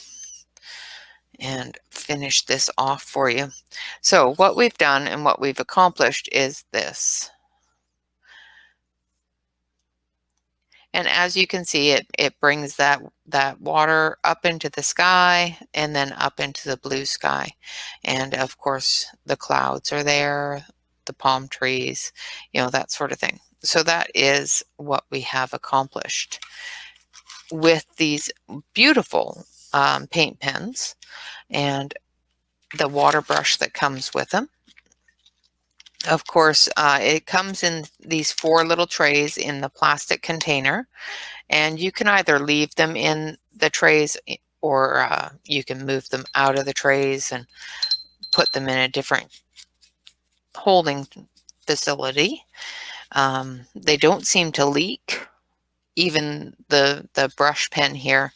and finish this off for you. So what we've done and what we've accomplished is this. And as you can see, it brings that water up into the sky and then up into the blue sky. And of course, the clouds are there, the palm trees, that sort of thing. So that is what we have accomplished with these beautiful paint pens and the water brush that comes with them. Of course, it comes in these 4 little trays in the plastic container, and you can either leave them in the trays or you can move them out of the trays and put them in a different holding facility. They don't seem to leak. Even the brush pen here,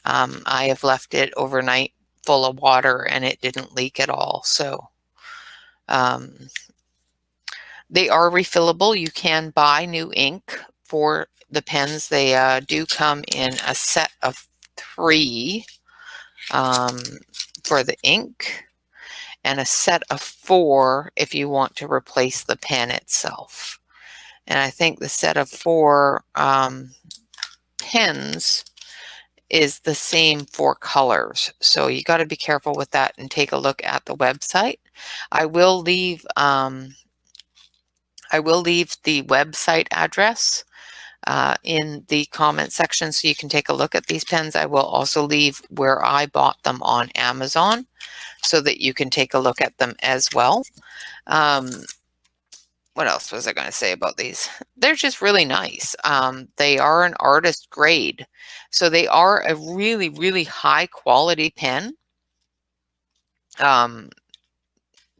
I have left it overnight full of water and it didn't leak at all. So they are refillable. You can buy new ink for the pens. They do come in a set of 3 for the ink and a set of 4 if you want to replace the pen itself. And I think the set of 4 pens is the same for colors. So you got to be careful with that and take a look at the website. I will leave the website address in the comment section so you can take a look at these pens. I will also leave where I bought them on Amazon so that you can take a look at them as well. What else was I going to say about these? They're just really nice. They are an artist grade, so they are a really, really high quality pen.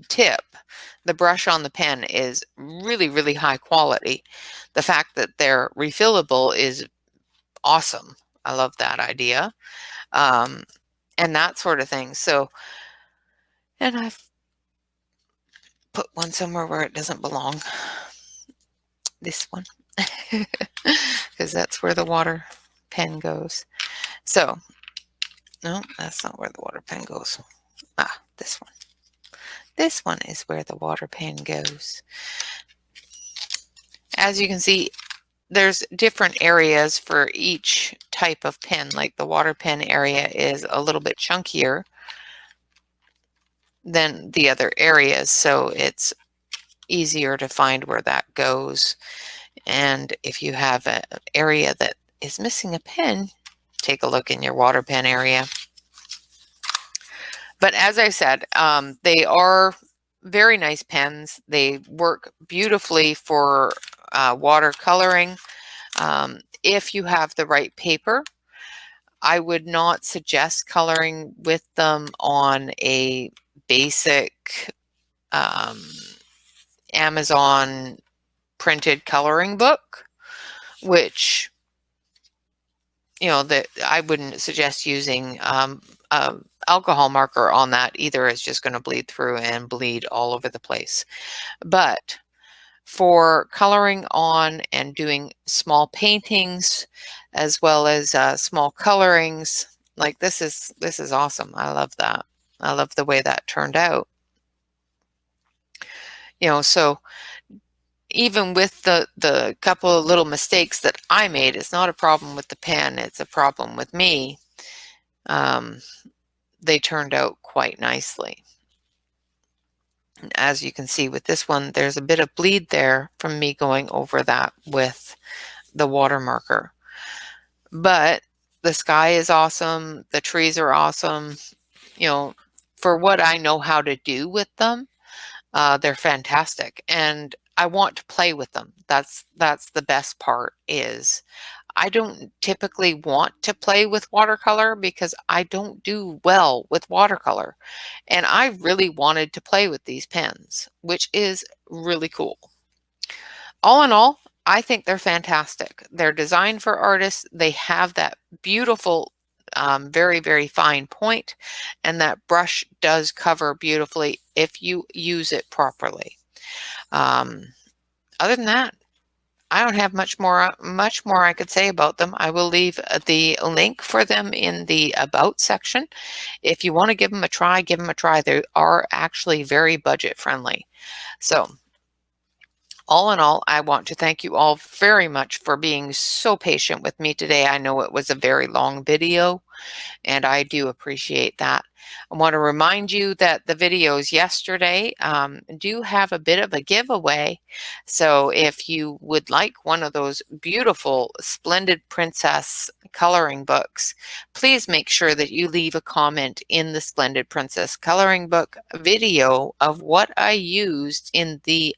Tip, the brush on the pen is really, really high quality. The fact that they're refillable is awesome. I love that idea. And that sort of thing. So, and I've put one somewhere where it doesn't belong. This one, because that's where the water pen goes. So, no, that's not where the water pen goes. Ah, this one. This one is where the water pen goes. As you can see, there's different areas for each type of pen. Like the water pen area is a little bit chunkier than the other areas, so it's easier to find where that goes. And if you have an area that is missing a pen, take a look in your water pen area. But as I said, they are very nice pens. They work beautifully for watercoloring. If you have the right paper, I would not suggest coloring with them on a basic Amazon printed coloring book, which, you know, that I wouldn't suggest using alcohol marker on that either. It's just going to bleed through and bleed all over the place. But for coloring on and doing small paintings as well as small colorings, like this is awesome. I love that. I love the way that turned out. You know, so even with the couple of little mistakes that I made, it's not a problem with the pen, it's a problem with me. They turned out quite nicely. As you can see with this one, there's a bit of bleed there from me going over that with the water marker. But the sky is awesome. The trees are awesome. You know, for what I know how to do with them, they're fantastic. And I want to play with them. That's the best part. Is I don't typically want to play with watercolor because I don't do well with watercolor. And I really wanted to play with these pens, which is really cool. All in all, I think they're fantastic. They're designed for artists. They have that beautiful, very, very fine point, and that brush does cover beautifully if you use it properly. Other than that, I don't have much more I could say about them. I will leave the link for them in the About section. If you want to give them a try, give them a try. They are actually very budget friendly. So all in all, I want to thank you all very much for being so patient with me today. I know it was a very long video, and I do appreciate that. I want to remind you that the videos yesterday do have a bit of a giveaway. So if you would like one of those beautiful, splendid princess coloring books, please make sure that you leave a comment in the Splendid Princess coloring book video of what I used in the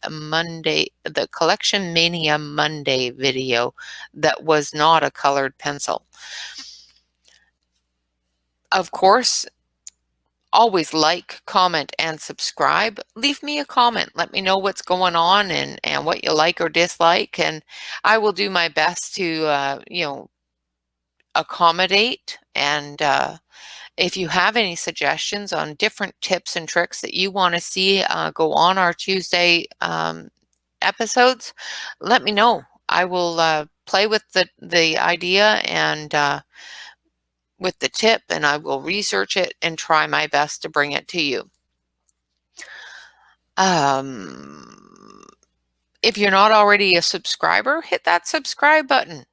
Collection Mania Monday video that was not a colored pencil. Of course, always like, comment, and subscribe. Leave me a comment. Let me know what's going on and what you like or dislike, and I will do my best to, you know, accommodate. And if you have any suggestions on different tips and tricks that you want to see go on our Tuesday episodes, let me know. I will play with the idea and with the tip, and I will research it and try my best to bring it to you. If you're not already a subscriber, hit that subscribe button.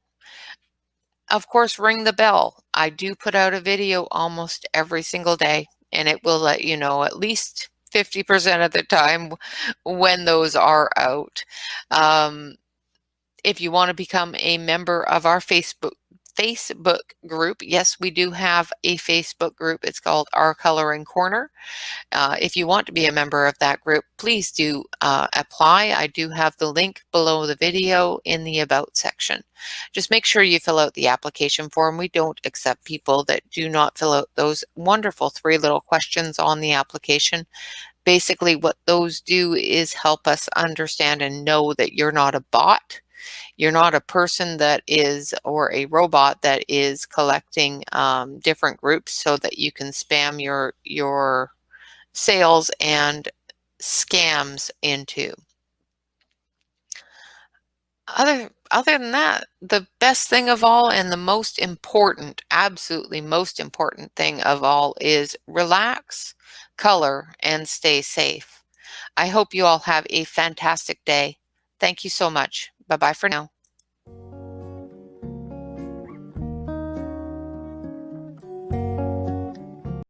Of course, ring the bell. I do put out a video almost every single day, and it will let you know at least 50% of the time when those are out. Um, if you want to become a member of our Facebook group, yes, we do have a Facebook group. It's called Our Coloring Corner. If you want to be a member of that group, please do apply. I do have the link below the video in the About section. Just make sure you fill out the application form. We don't accept people that do not fill out those wonderful 3 little questions on the application. Basically, what those do is help us understand and know that you're not a bot. You're not a person that is, or a robot that is collecting different groups so that you can spam your sales and scams into. Other than that, the best thing of all and the most important, absolutely most important thing of all is relax, color, and stay safe. I hope you all have a fantastic day. Thank you so much. Bye-bye for now.